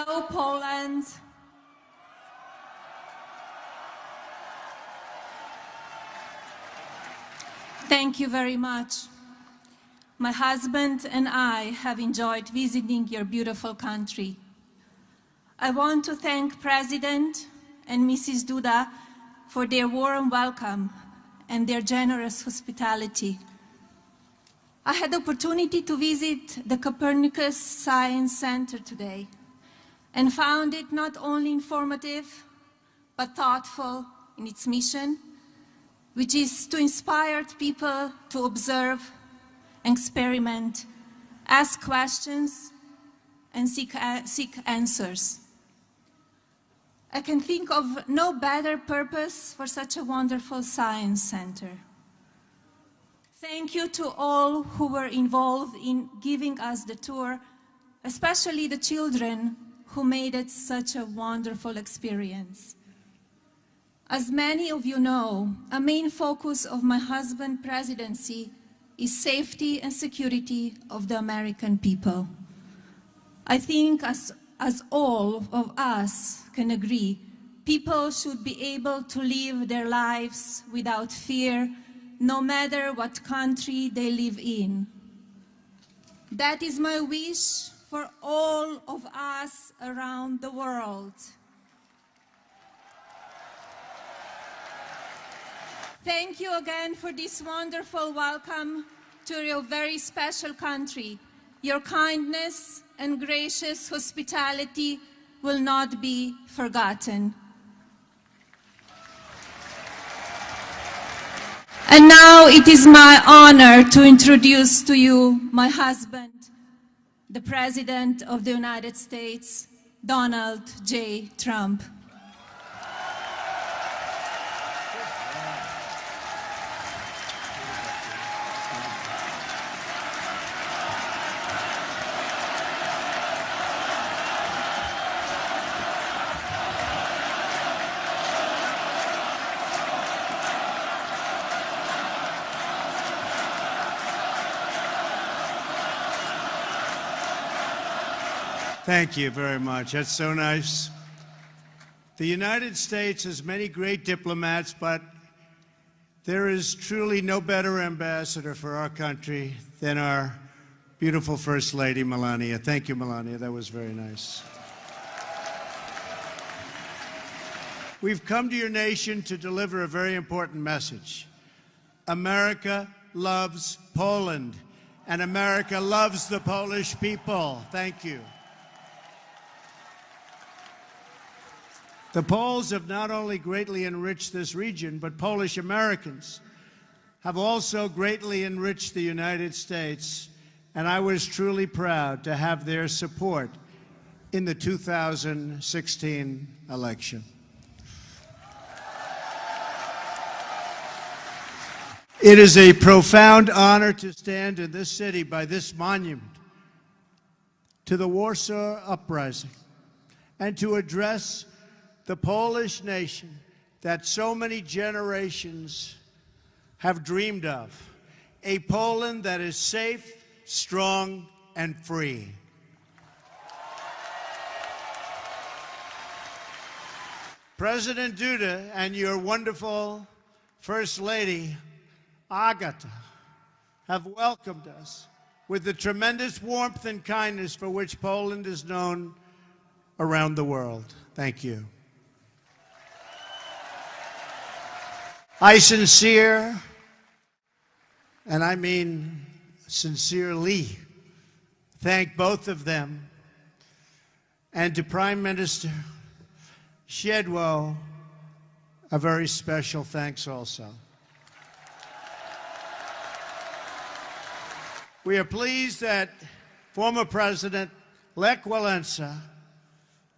Hello, Poland. Thank you very much. My husband and I have enjoyed visiting your beautiful country. I want to thank President and Mrs. Duda for their warm welcome and their generous hospitality. I had the opportunity to visit the Copernicus Science Center today and found it not only informative, but thoughtful in its mission, which is to inspire people to observe, experiment, ask questions, and seek answers. I can think of no better purpose for such a wonderful science center. Thank you to all who were involved in giving us the tour, especially the children who made it such a wonderful experience. As many of you know, a main focus of my husband's presidency is safety and security of the American people. I think as all of us can agree, people should be able to live their lives without fear, no matter what country they live in. That is my wish for all of us around the world. Thank you again for this wonderful welcome to your very special country. Your kindness and gracious hospitality will not be forgotten. And now it is my honor to introduce to you my husband, the President of the United States, Donald J. Trump. Thank you very much. That's so nice. The United States has many great diplomats, but there is truly no better ambassador for our country than our beautiful First Lady, Melania. Thank you, Melania. That was very nice. We've come to your nation to deliver a very important message. America loves Poland, and America loves the Polish people. Thank you. The Poles have not only greatly enriched this region, but Polish Americans have also greatly enriched the United States, and I was truly proud to have their support in the 2016 election. It is a profound honor to stand in this city by this monument to the Warsaw Uprising and to address the Polish nation that so many generations have dreamed of, a Poland that is safe, strong, and free. President Duda and your wonderful First Lady, Agata, have welcomed us with the tremendous warmth and kindness for which Poland is known around the world. Thank you. I sincere, and I mean sincerely, thank both of them, and to Prime Minister Szydło, a very special thanks also. We are pleased that former President Lech Walesa,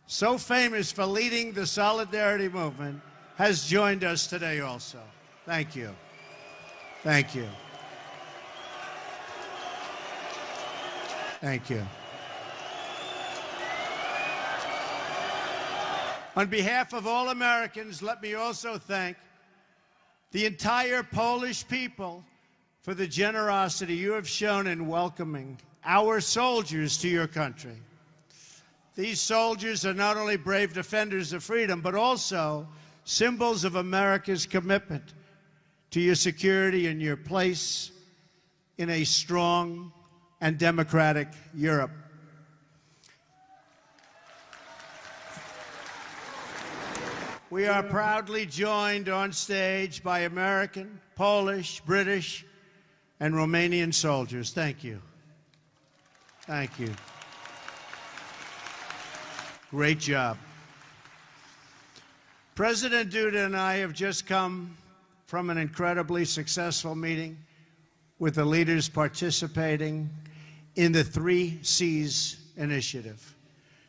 so famous for leading the Solidarity movement, has joined us today also. Thank you. Thank you. Thank you. On behalf of all Americans, let me also thank the entire Polish people for the generosity you have shown in welcoming our soldiers to your country. These soldiers are not only brave defenders of freedom, but also symbols of America's commitment to your security and your place in a strong and democratic Europe. We are proudly joined on stage by American, Polish, British, and Romanian soldiers. Thank you. Thank you. Great job. President Duda and I have just come from an incredibly successful meeting with the leaders participating in the 3 Cs initiative.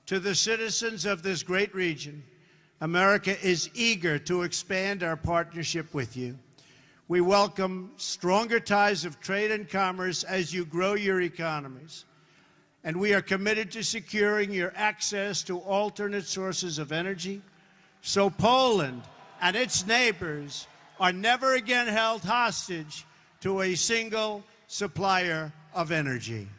To the citizens of this great region, America is eager to expand our partnership with you. We welcome stronger ties of trade and commerce as you grow your economies. And we are committed to securing your access to alternate sources of energy, so Poland and its neighbors are never again held hostage to a single supplier of energy.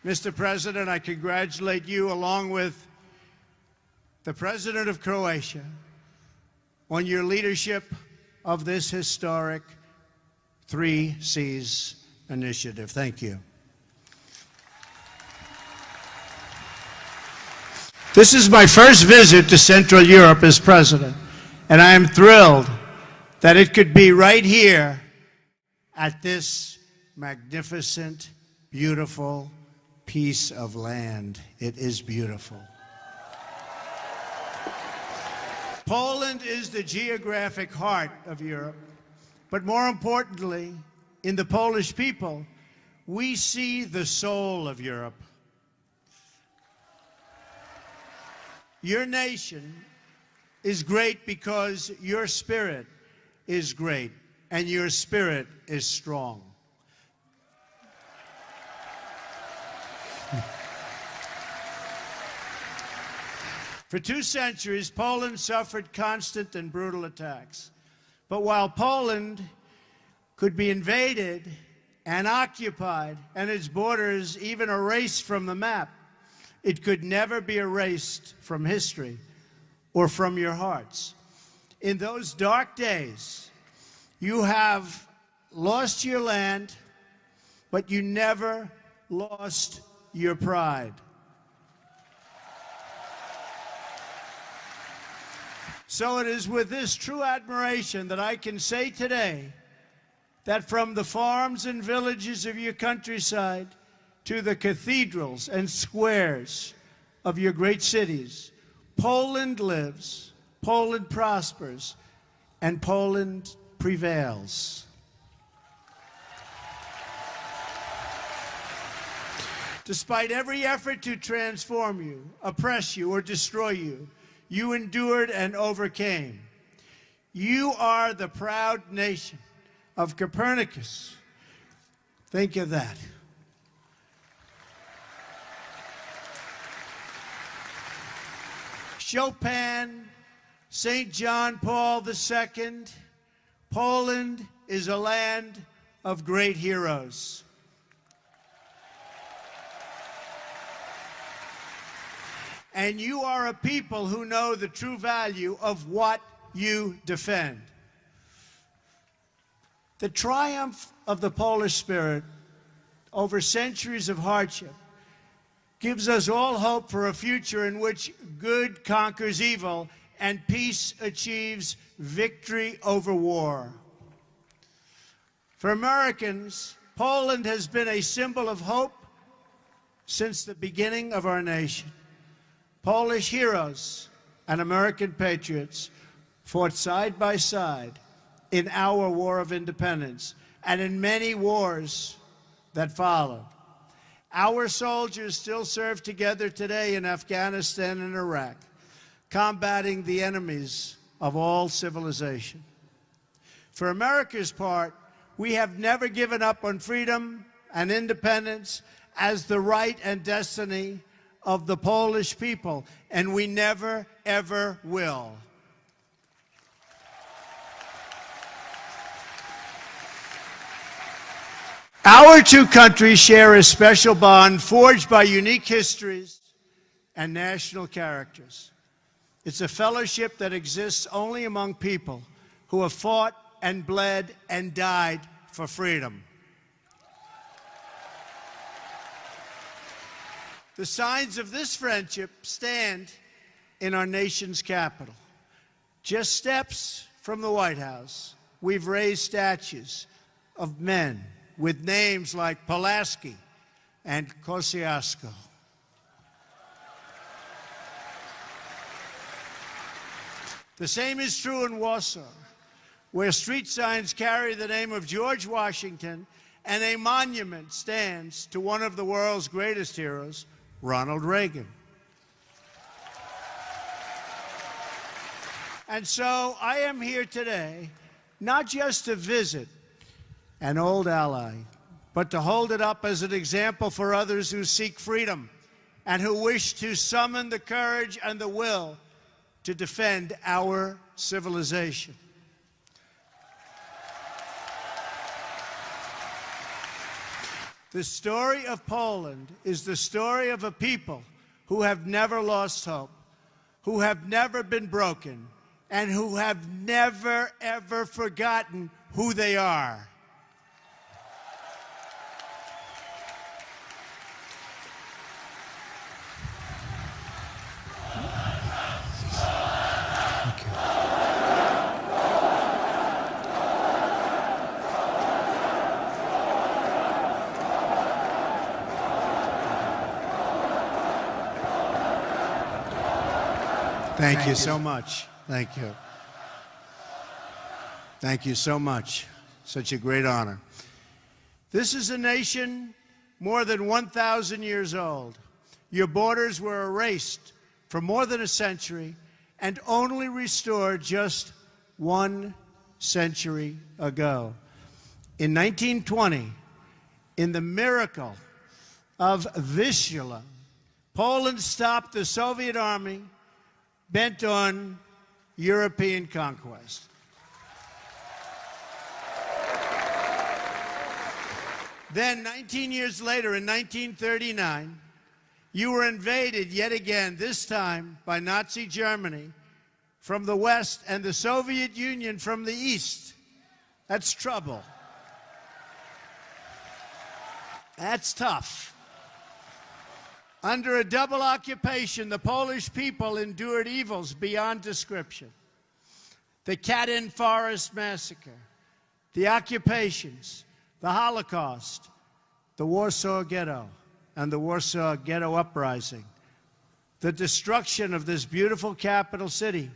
Mr. President, I congratulate you, along with the President of Croatia, on your leadership of this historic 3 Cs initiative. Thank you. This is my first visit to Central Europe as president, and I am thrilled that it could be right here at this magnificent, beautiful piece of land. It is beautiful. Poland is the geographic heart of Europe. But more importantly, in the Polish people, we see the soul of Europe. Your nation is great because your spirit is great, and your spirit is strong. For 2 centuries, Poland suffered constant and brutal attacks. But while Poland could be invaded and occupied, and its borders even erased from the map, it could never be erased from history or from your hearts. In those dark days, you have lost your land, but you never lost your pride. So it is with this true admiration that I can say today that from the farms and villages of your countryside to the cathedrals and squares of your great cities, Poland lives, Poland prospers, and Poland prevails. Despite every effort to transform you, oppress you, or destroy you, you endured and overcame. You are the proud nation of Copernicus. Think of that. Chopin, St. John Paul II. Poland is a land of great heroes. And you are a people who know the true value of what you defend. The triumph of the Polish spirit over centuries of hardship gives us all hope for a future in which good conquers evil and peace achieves victory over war. For Americans, Poland has been a symbol of hope since the beginning of our nation. Polish heroes and American patriots fought side by side in our War of Independence and in many wars that followed. Our soldiers still serve together today in Afghanistan and Iraq, combating the enemies of all civilization. For America's part, we have never given up on freedom and independence as the right and destiny of the Polish people, and we never, ever will. Our two countries share a special bond forged by unique histories and national characters. It's a fellowship that exists only among people who have fought and bled and died for freedom. The signs of this friendship stand in our nation's capital. Just steps from the White House, we've raised statues of men with names like Pulaski and Kosciuszko. The same is true in Warsaw, where street signs carry the name of George Washington and a monument stands to one of the world's greatest heroes, Ronald Reagan. And so I am here today not just to visit an old ally, but to hold it up as an example for others who seek freedom and who wish to summon the courage and the will to defend our civilization. The story of Poland is the story of a people who have never lost hope, who have never been broken, and who have never, ever forgotten who they are. Thank you so much. Thank you. Thank you so much. Such a great honor. This is a nation more than 1,000 years old. Your borders were erased for more than a century and only restored just 1 century ago. In 1920, in the miracle of Vistula, Poland stopped the Soviet army bent on European conquest. Then, 19 years later, in 1939, you were invaded yet again, this time by Nazi Germany from the west and the Soviet Union from the east. That's trouble. That's tough. Under a double occupation, the Polish people endured evils beyond description. The Katyn Forest Massacre, the occupations, the Holocaust, the Warsaw Ghetto, and the Warsaw Ghetto Uprising, the destruction of this beautiful capital city,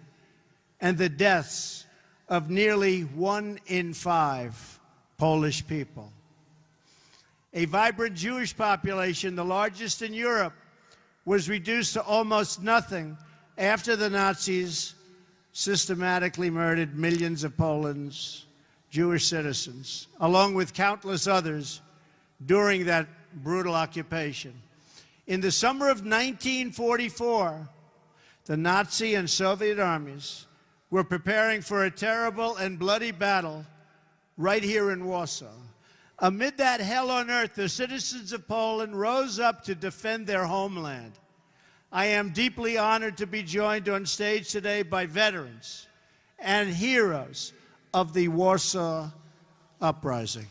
and the deaths of nearly 1 in 5 Polish people. A vibrant Jewish population, the largest in Europe, was reduced to almost nothing after the Nazis systematically murdered millions of Poland's Jewish citizens, along with countless others during that brutal occupation. In the summer of 1944, the Nazi and Soviet armies were preparing for a terrible and bloody battle right here in Warsaw. Amid that hell on earth, the citizens of Poland rose up to defend their homeland. I am deeply honored to be joined on stage today by veterans and heroes of the Warsaw Uprising.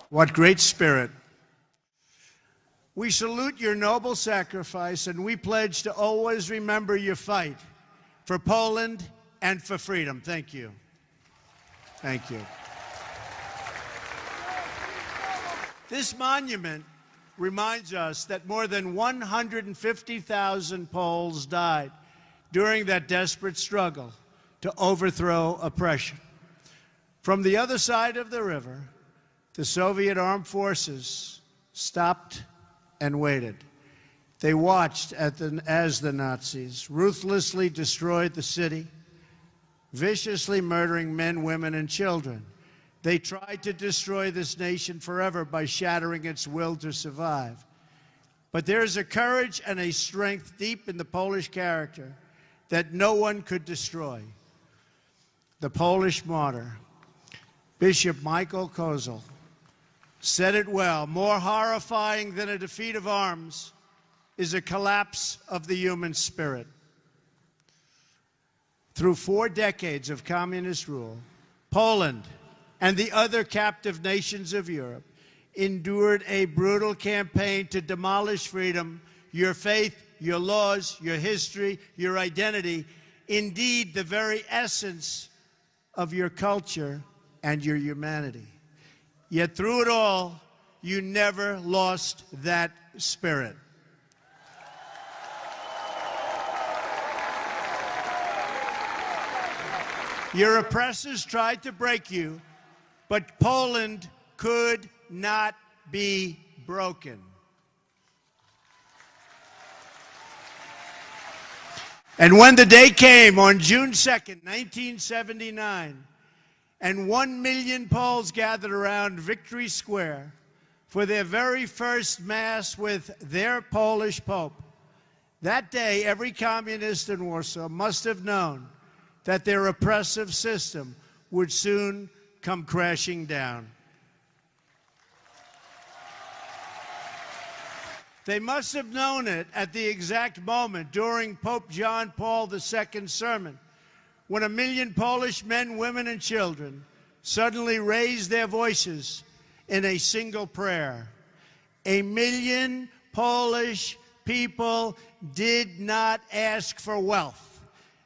What great spirit. We salute your noble sacrifice, and we pledge to always remember your fight for Poland and for freedom. Thank you. Thank you. This monument reminds us that more than 150,000 Poles died during that desperate struggle to overthrow oppression. From the other side of the river, the Soviet armed forces stopped and waited. They watched as the Nazis ruthlessly destroyed the city, viciously murdering men, women, and children. They tried to destroy this nation forever by shattering its will to survive. But there is a courage and a strength deep in the Polish character that no one could destroy. The Polish martyr, Bishop Michael Kozel, said it well: more horrifying than a defeat of arms is a collapse of the human spirit. Through 4 decades of communist rule, Poland and the other captive nations of Europe endured a brutal campaign to demolish freedom, your faith, your laws, your history, your identity, indeed the very essence of your culture and your humanity. Yet through it all, you never lost that spirit. Your oppressors tried to break you, but Poland could not be broken. And when the day came on June 2nd, 1979, and 1 million Poles gathered around Victory Square for their very first Mass with their Polish Pope, that day every communist in Warsaw must have known that their oppressive system would soon come crashing down. They must have known it at the exact moment during Pope John Paul II's sermon, when 1 million Polish men, women, and children suddenly raised their voices in a single prayer. 1 million Polish people did not ask for wealth.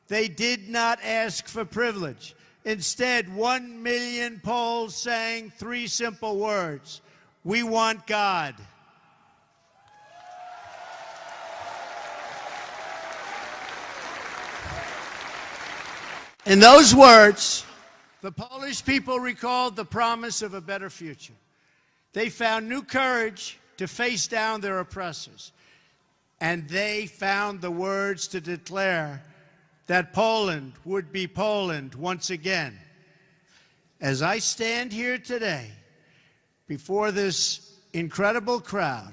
They did not ask for privilege. Instead, 1 million Poles sang 3 simple words: we want God. In those words, the Polish people recalled the promise of a better future. They found new courage to face down their oppressors. And they found the words to declare that Poland would be Poland once again. As I stand here today before this incredible crowd,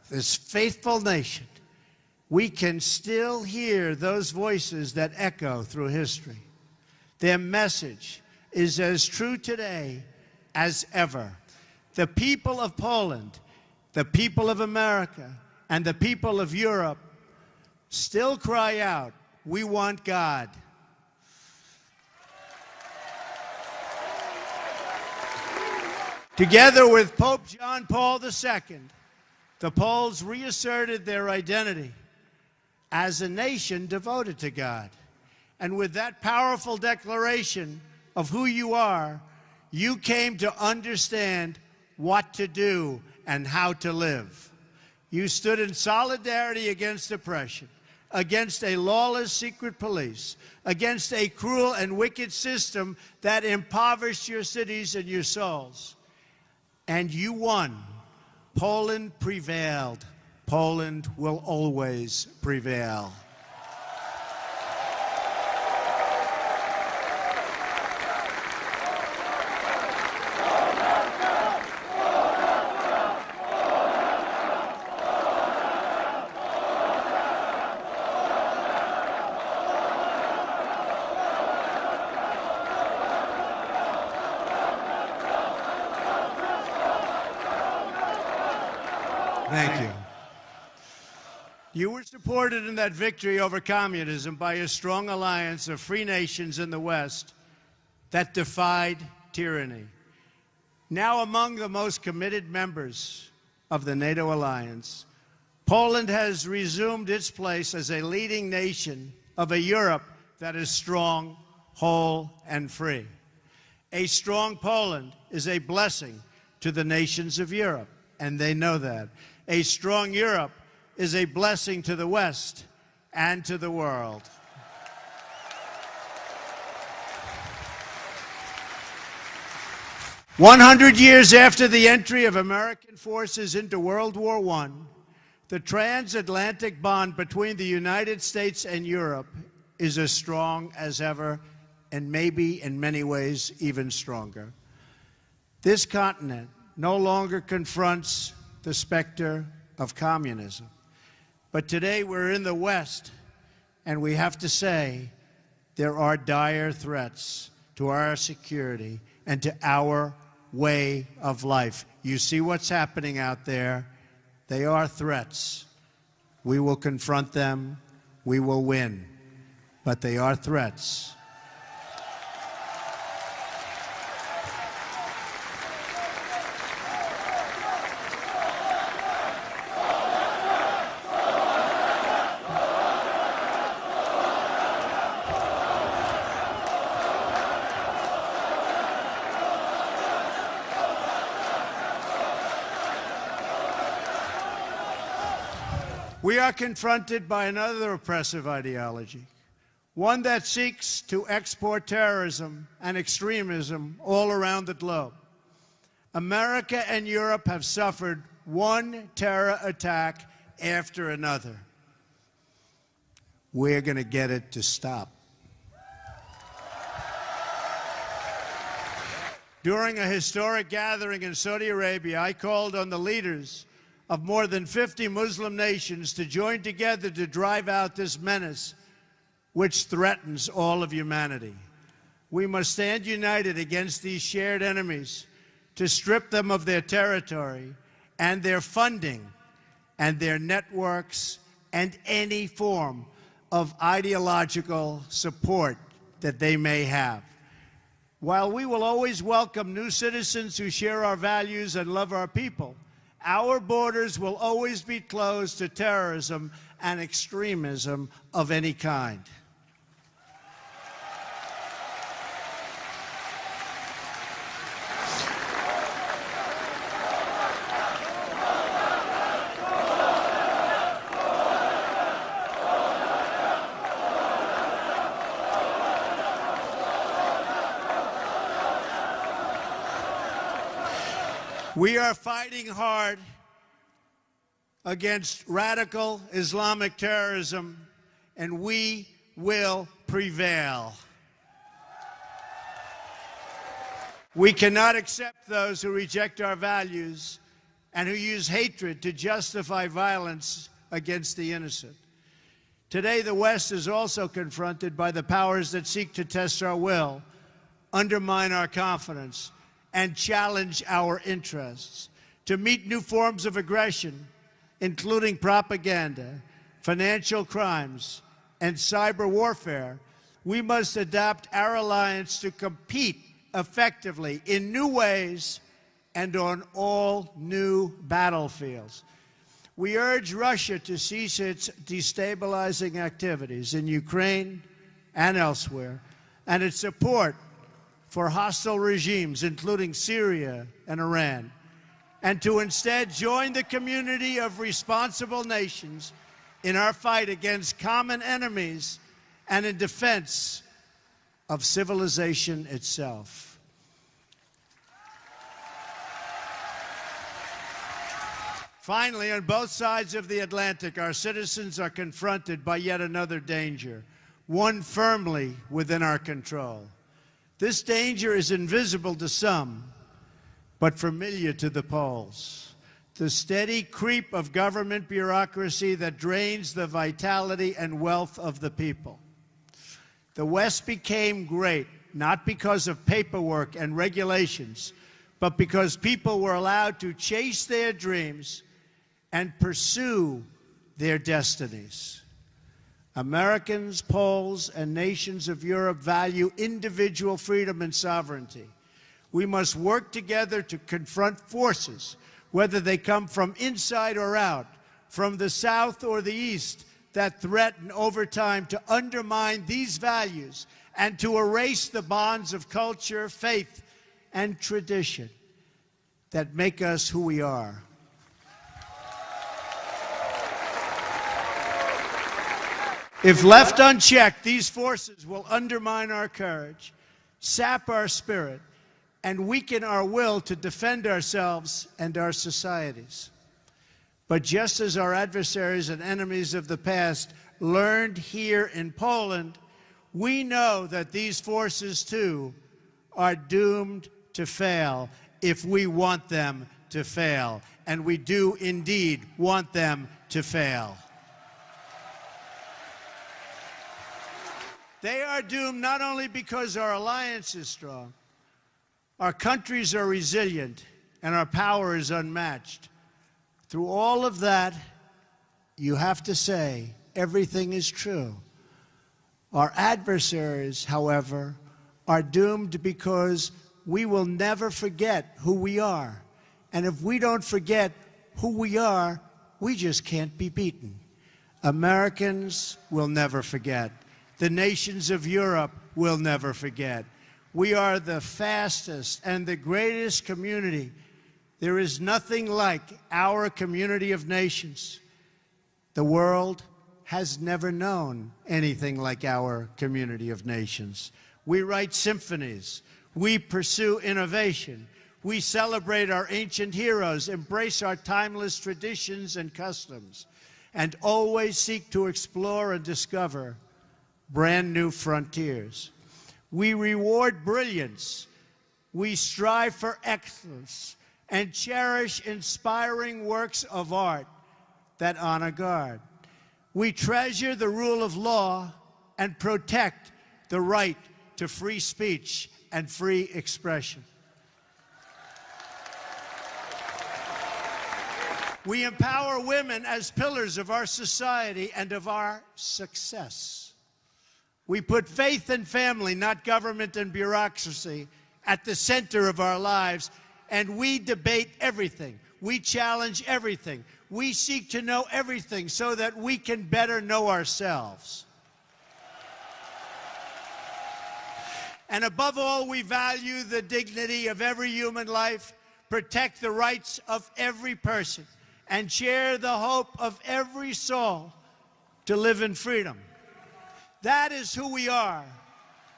this faithful nation, we can still hear those voices that echo through history. Their message is as true today as ever. The people of Poland, the people of America, and the people of Europe still cry out, we want God. Together with Pope John Paul II, the Poles reasserted their identity as a nation devoted to God. And with that powerful declaration of who you are, you came to understand what to do and how to live. You stood in solidarity against oppression, against a lawless secret police, against a cruel and wicked system that impoverished your cities and your souls. And you won. Poland prevailed. Poland will always prevail. Thank you. You were supported in that victory over communism by a strong alliance of free nations in the West that defied tyranny. Now among the most committed members of the NATO alliance, Poland has resumed its place as a leading nation of a Europe that is strong, whole, and free. A strong Poland is a blessing to the nations of Europe, and they know that. A strong Europe is a blessing to the West and to the world. "100 years after the entry of American forces into World War I, The transatlantic bond between the United States and Europe is as strong as ever, and maybe in many ways even stronger. This continent no longer confronts the specter of communism. But today we're in the West, and we have to say there are dire threats to our security and to our way of life. You see what's happening out there. They are threats. We will confront them. We will win. But they are threats. We are confronted by another oppressive ideology, one that seeks to export terrorism and extremism all around the globe. America and Europe have suffered one terror attack after another. We're going to get it to stop. During a historic gathering in Saudi Arabia, I called on the leaders of more than 50 Muslim nations to join together to drive out this menace which threatens all of humanity. We must stand united against these shared enemies to strip them of their territory and their funding and their networks and any form of ideological support that they may have. While we will always welcome new citizens who share our values and love our people, our borders will always be closed to terrorism and extremism of any kind. We are fighting hard against radical Islamic terrorism, and we will prevail. We cannot accept those who reject our values and who use hatred to justify violence against the innocent. Today, the West is also confronted by the powers that seek to test our will, undermine our confidence, and challenge our interests. To meet new forms of aggression, including propaganda, financial crimes, and cyber warfare, we must adapt our alliance to compete effectively in new ways and on all new battlefields. We urge Russia to cease its destabilizing activities in Ukraine and elsewhere, and its support for hostile regimes, including Syria and Iran, and to instead join the community of responsible nations in our fight against common enemies and in defense of civilization itself. Finally, on both sides of the Atlantic, our citizens are confronted by yet another danger, one firmly within our control. This danger is invisible to some, but familiar to the Poles. The steady creep of government bureaucracy that drains the vitality and wealth of the people. The West became great, not because of paperwork and regulations, but because people were allowed to chase their dreams and pursue their destinies. Americans, Poles, and nations of Europe value individual freedom and sovereignty. We must work together to confront forces, whether they come from inside or out, from the South or the East, that threaten over time to undermine these values and to erase the bonds of culture, faith, and tradition that make us who we are. If left unchecked, these forces will undermine our courage, sap our spirit, and weaken our will to defend ourselves and our societies. But just as our adversaries and enemies of the past learned here in Poland, we know that these forces, too, are doomed to fail if we want them to fail. And we do indeed want them to fail. They are doomed not only because our alliance is strong, our countries are resilient, and our power is unmatched. Through all of that, you have to say everything is true. Our adversaries, however, are doomed because we will never forget who we are. And if we don't forget who we are, we just can't be beaten. Americans will never forget. The nations of Europe will never forget. We are the fastest and the greatest community. There is nothing like our community of nations. The world has never known anything like our community of nations. We write symphonies. We pursue innovation. We celebrate our ancient heroes, embrace our timeless traditions and customs, and always seek to explore and discover brand new frontiers. We reward brilliance. We strive for excellence and cherish inspiring works of art that honor God. We treasure the rule of law and protect the right to free speech and free expression. We empower women as pillars of our society and of our success. We put faith and family, not government and bureaucracy, at the center of our lives, and we debate everything. We challenge everything. We seek to know everything so that we can better know ourselves. And above all, we value the dignity of every human life, protect the rights of every person, and share the hope of every soul to live in freedom. That is who we are.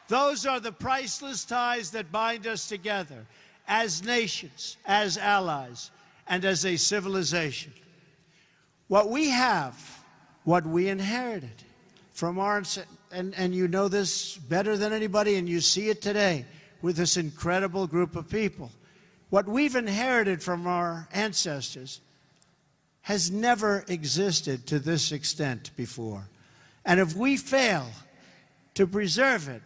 Those are the priceless ties that bind us together as nations, as allies, and as a civilization. What we have, what we inherited from our, and you know this better than anybody, and you see it today with this incredible group of people. What we've inherited from our ancestors has never existed to this extent before. And if we fail to preserve it,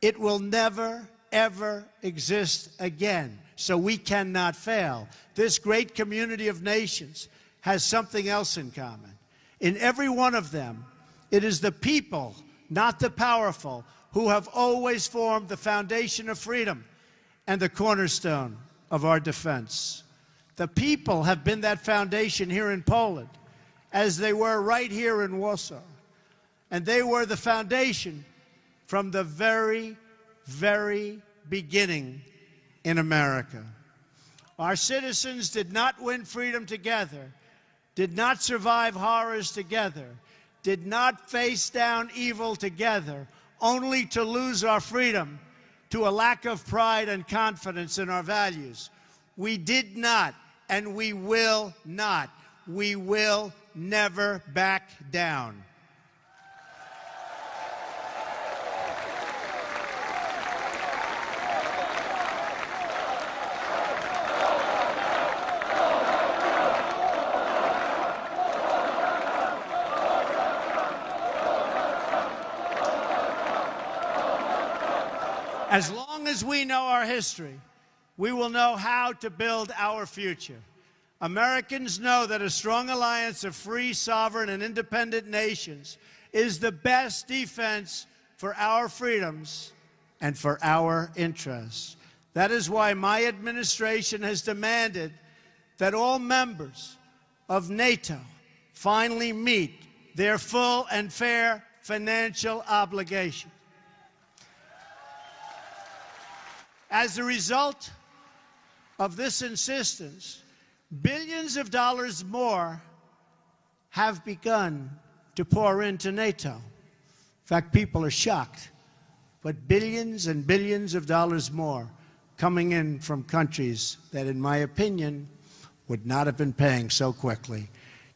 it will never, ever exist again. So we cannot fail. This great community of nations has something else in common. In every one of them, it is the people, not the powerful, who have always formed the foundation of freedom and the cornerstone of our defense. The people have been that foundation here in Poland, as they were right here in Warsaw. And they were the foundation from the very, very beginning in America. Our citizens did not win freedom together, did not survive horrors together, did not face down evil together, only to lose our freedom to a lack of pride and confidence in our values. We did not, and we will not. We will never back down. As long as we know our history, we will know how to build our future. Americans know that a strong alliance of free, sovereign, and independent nations is the best defense for our freedoms and for our interests. That is why my administration has demanded that all members of NATO finally meet their full and fair financial obligations. As a result of this insistence, billions of dollars more have begun to pour into NATO. In fact, people are shocked, but billions and billions of dollars more coming in from countries that, in my opinion, would not have been paying so quickly.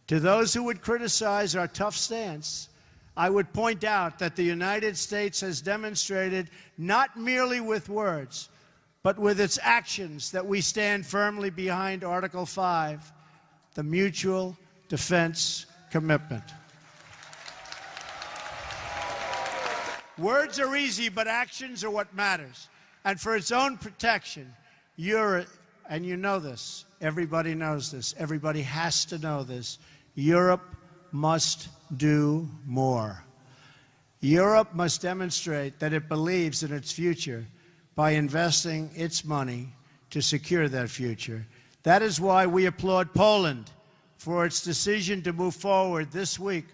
To those who would criticize our tough stance, I would point out that the United States has demonstrated, not merely with words, but with its actions, that we stand firmly behind Article 5, the Mutual Defense Commitment. Words are easy, but actions are what matters. And for its own protection, and you know this, everybody knows this, everybody has to know this, Europe must do more. Europe must demonstrate that it believes in its future by investing its money to secure that future. That is why we applaud Poland for its decision to move forward this week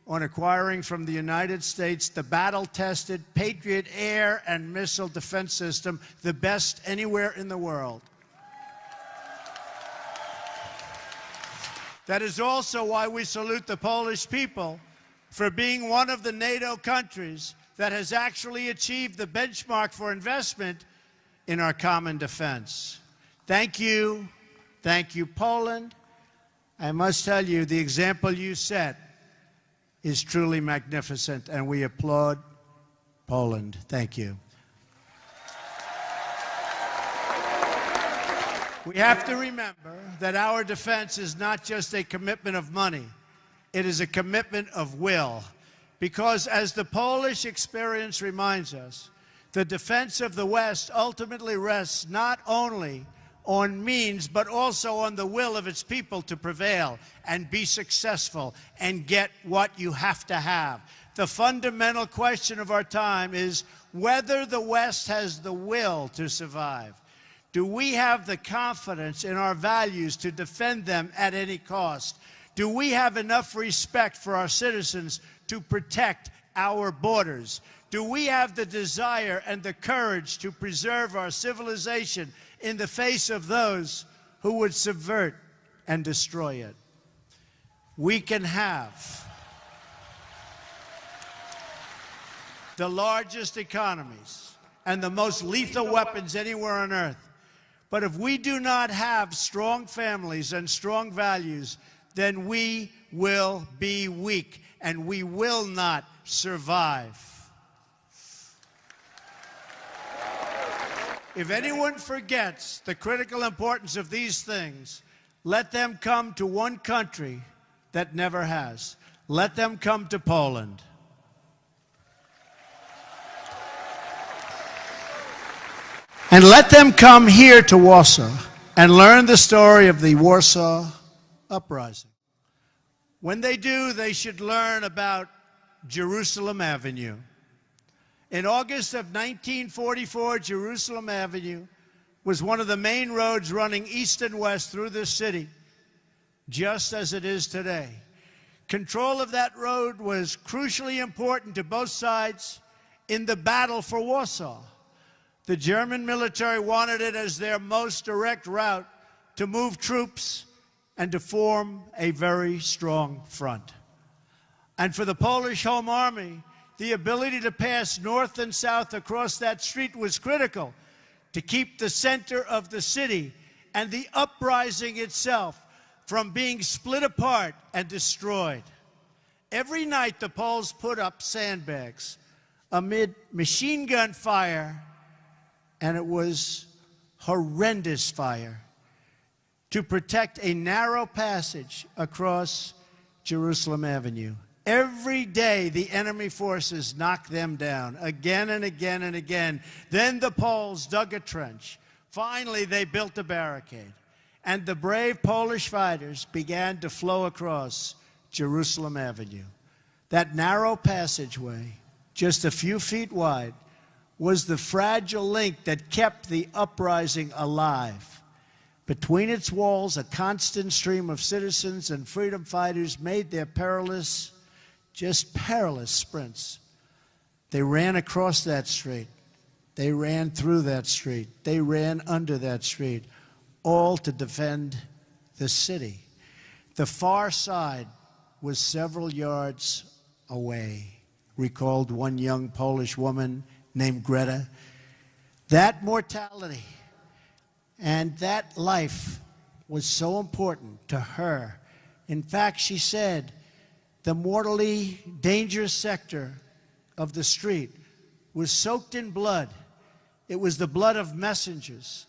on acquiring from the United States the battle-tested Patriot air and missile defense system, the best anywhere in the world. That is also why we salute the Polish people for being one of the NATO countries that has actually achieved the benchmark for investment in our common defense. Thank you, Poland. I must tell you, the example you set is truly magnificent, and we applaud Poland. Thank you. We have to remember that our defense is not just a commitment of money. It is a commitment of will. Because as the Polish experience reminds us, the defense of the West ultimately rests not only on means, but also on the will of its people to prevail and be successful and get what you have to have. The fundamental question of our time is whether the West has the will to survive. Do we have the confidence in our values to defend them at any cost? Do we have enough respect for our citizens to protect our borders? Do we have the desire and the courage to preserve our civilization in the face of those who would subvert and destroy it? We can have the largest economies and the most lethal weapons anywhere on earth. But if we do not have strong families and strong values, then we will be weak and we will not survive. If anyone forgets the critical importance of these things, let them come to one country that never has. Let them come to Poland. And let them come here to Warsaw and learn the story of the Warsaw Uprising. When they do, they should learn about Jerusalem Avenue. In August of 1944, Jerusalem Avenue was one of the main roads running east and west through this city, just as it is today. Control of that road was crucially important to both sides in the battle for Warsaw. The German military wanted it as their most direct route to move troops and to form a very strong front. And for the Polish Home Army, the ability to pass north and south across that street was critical to keep the center of the city and the uprising itself from being split apart and destroyed. Every night, the Poles put up sandbags amid machine gun fire, and it was horrendous fire, to protect a narrow passage across Jerusalem Avenue. Every day, the enemy forces knocked them down again and again and again. Then the Poles dug a trench. Finally, they built a barricade. And the brave Polish fighters began to flow across Jerusalem Avenue. That narrow passageway, just a few feet wide, was the fragile link that kept the uprising alive. Between its walls, a constant stream of citizens and freedom fighters made their perilous sprints. They ran across that street. They ran through that street. They ran under that street, all to defend the city. The far side was several yards away, recalled one young Polish woman named Greta. That mortality and that life was so important to her In fact, she said, the mortally dangerous sector of the street was soaked in blood. It was the blood of messengers,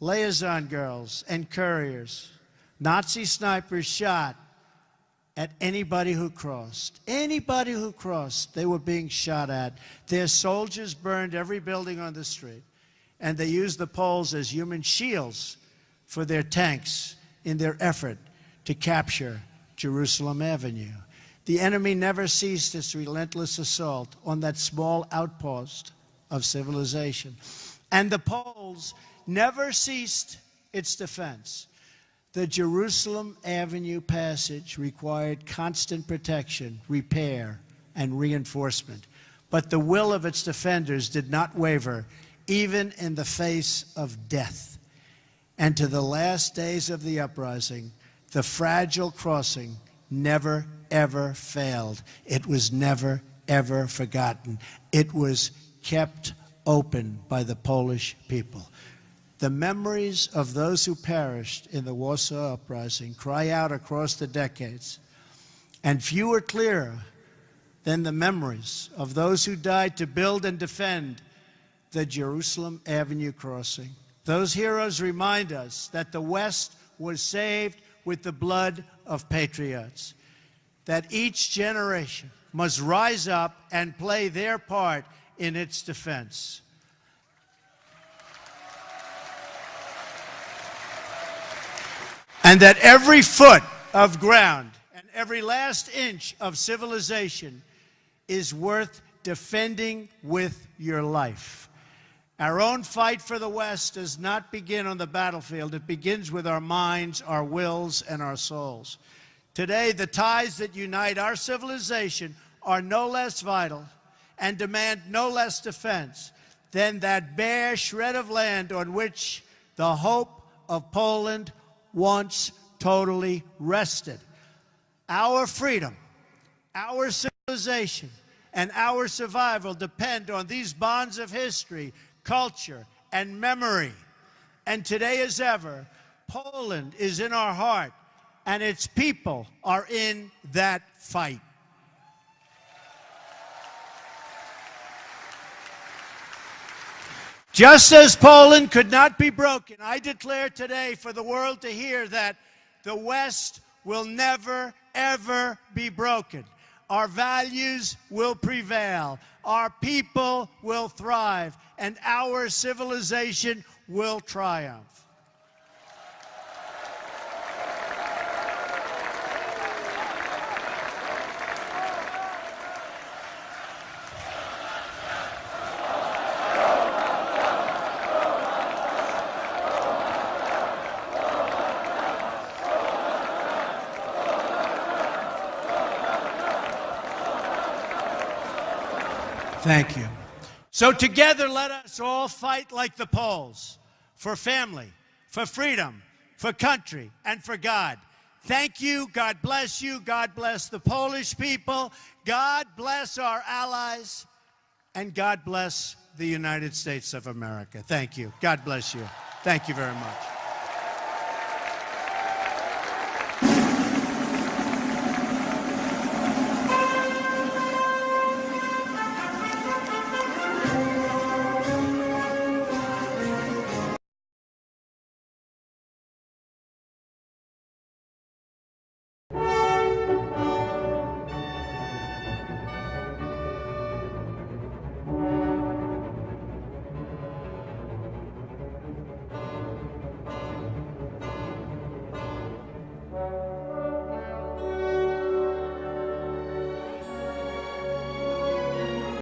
liaison girls, and couriers. Nazi snipers shot at anybody who crossed. Anybody who crossed, they were being shot at. Their soldiers burned every building on the street, and they used the poles as human shields for their tanks in their effort to capture Jerusalem Avenue. The enemy never ceased its relentless assault on that small outpost of civilization. And the poles never ceased its defense. The Jerusalem Avenue passage required constant protection, repair, and reinforcement. But the will of its defenders did not waver, even in the face of death. And to the last days of the uprising, the fragile crossing never, ever failed. It was never, ever forgotten. It was kept open by the Polish people. The memories of those who perished in the Warsaw Uprising cry out across the decades, and few are clearer than the memories of those who died to build and defend the Jerusalem Avenue crossing. Those heroes remind us that the West was saved with the blood of patriots, that each generation must rise up and play their part in its defense. And that every foot of ground and every last inch of civilization is worth defending with your life. Our own fight for the West does not begin on the battlefield. It begins with our minds, our wills, and our souls. Today, the ties that unite our civilization are no less vital and demand no less defense than that bare shred of land on which the hope of Poland once totally rested. Our freedom, our civilization, and our survival depend on these bonds of history, culture, and memory. And today as ever, Poland is in our heart, and its people are in that fight. Just as Poland could not be broken, I declare today for the world to hear that the West will never, ever be broken. Our values will prevail, our people will thrive, and our civilization will triumph. Thank you. So together, let us all fight like the Poles, for family, for freedom, for country, and for God. Thank you. God bless you. God bless the Polish people. God bless our allies. And God bless the United States of America. Thank you. God bless you. Thank you very much.